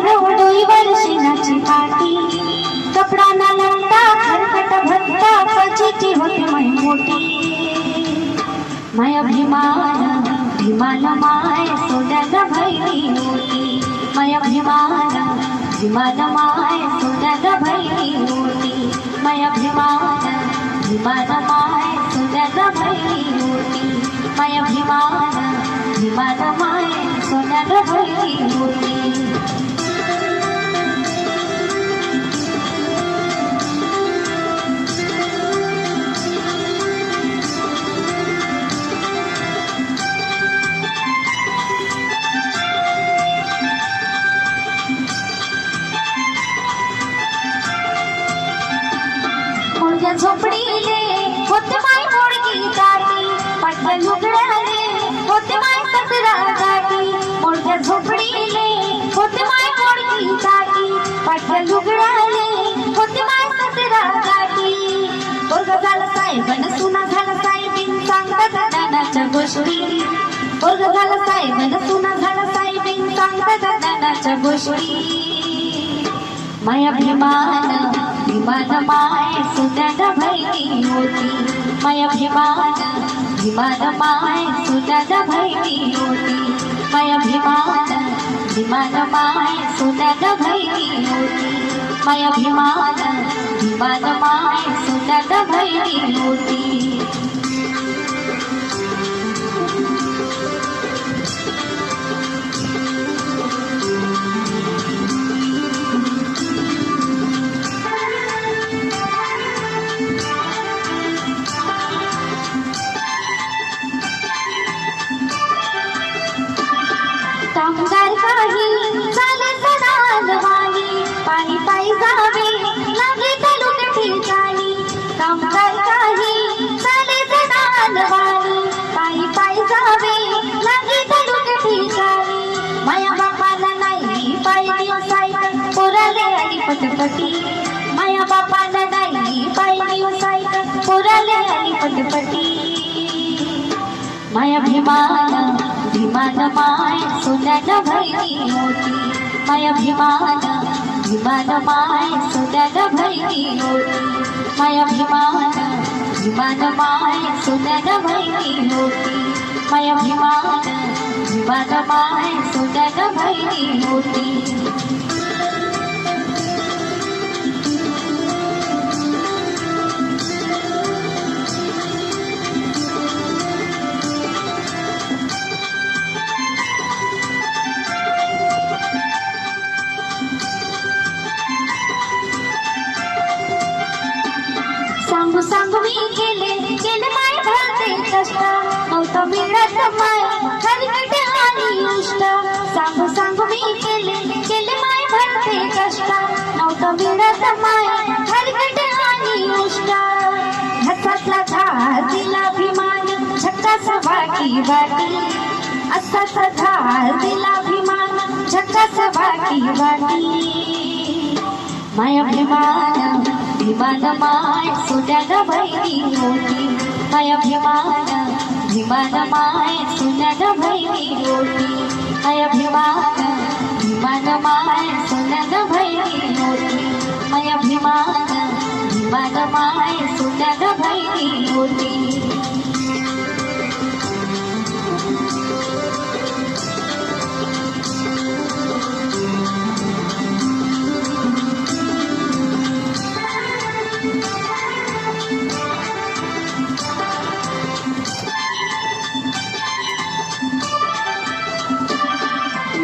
डोईवर शेणाची पाटी, कपडा ना लागता खरकट भरता, पचीची होती मै मोठी. माया भीमान भीमान माय सोन्याला भैरी होती. माया भीमान भीमान माय सोन्याला भैरी होती. माया भीमान भीमान माय सोन्याला भैरी होती. माया भीमान भीमान माय सोन्याला भैरी होती. झोपडीले होते माय मोडकी काठी, पाटल्या लुगड्याने होते माय सतरा गाठी. मोडक्या झोपडीले होते माय मोडकी काठी, पाटल्या लुगड्याने होते माय सतरा गाठी. पोरग झालं साहेबन सुना झाला साहेबीन, सांगतात ज्ञानाच्या गोष्टी. पोरग झालं साहेबन सुना झाला साहेबीन, सांगतात ज्ञानाच्या गोष्टी. माया भीमान भीमान माय सोन्याला भैरी होती. माया भीमान भीमान माय सोन्याला भैरी होती. माया भीमान भीमान माय सोन्याला भैरी होती. माया भीमान भीमान माय सोन्याला भैरी होती. कामगार काही झाले सणालवाणी, पायी पायी जावे लागे तालुक्या ठिकाणी. कामगार काही झाले सणालवाणी, पायी पायी जावे लागे तालुक्या ठिकाणी. माया बापाला नाही पायी सायकल, पोराले आली पटपटी. माया बापाला नाही पायी सायकल, पोराले आली पटपटी. माया भीमान भीमान माय सोन्याला भैरी होती. माया भीमान भीमान माय सोन्याला भैरी होती. माया भीमान भीमान माय सोन्याला भैरी होती. माया भीमान भीमान माय सोन्याला भैरी होती. सांगू सांगू मी केले माय भरते कष्ट, नव्हतं मिळत माय खरकट आणि उष्ट. सांगू सांगू मी केले माय भरते कष्ट, नव्हतं मिळत माय खरकट आणि उष्ट. हसातला धार दिला भीमान, झक्कास वाटी वाटी. असाच धार दिला भीमान, झक्कास वाटी वाटी. माया भीमान भीमान माय सोन्याला भैरी होती. माया भीमान भीमान माय सोन्याला भैरी होती. माया भीमान भीमान माय सोन्याला भैरी होती. माया भीमान भीमान माय सोन्याला भैरी होती.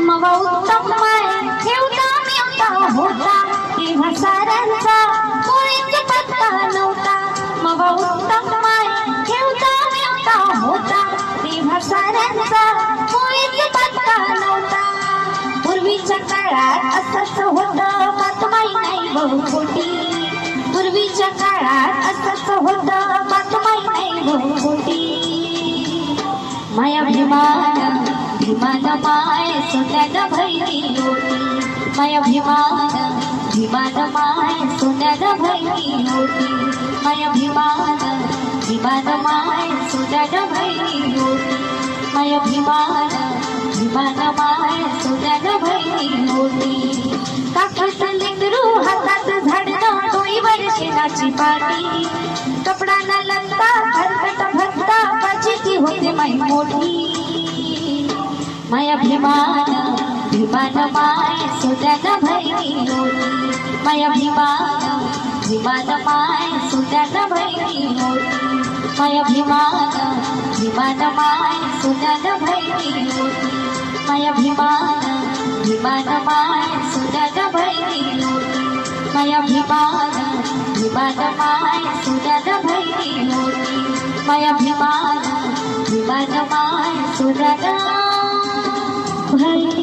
मग उत्तम माय ठेवता मिळता होता, तेव्हा साऱ्यांचा कोळीच पत्ता नव्हता. मग उत्तम माय ठेवता मिळता होता, तेव्हा साऱ्यांचा कोळीच पत्ता नव्हता. पूर्वीच्या काळात असंच होतं, बातमाई नाही बहुखोटी. पूर्वीच्या काळात असंच होतं, बातमाई नाही बहुखोटी. माया भीमान भीमान माय सोन्याला भैरी होती. माया भीमान भीमान माय सोन्याला भैरी होती. माया भीमान भीमान माय सोन्याला भैरी होती. माया भीमान विमान माय सोन्यानं भरली मोठी काकाच लेकरू हातात झाडणं डोईवर शेणाची पाटी कपडाना लंता खरकट भरता पाचीची होते माई मोठी माया भीमान भीमान माय सोन्यानं भरली मोठी माया भीमान भीमान माय सोन्यानं भरली मोठी माया भीमान भीमान माय सोन्यानं भरली मोठी माया भीमान भीमान माय सोन्यानं भरली मोठी माया भीमान भीमान माय सोन्यानं भरली मोठी माया भीमान भीमान माय सोन्यानं भरली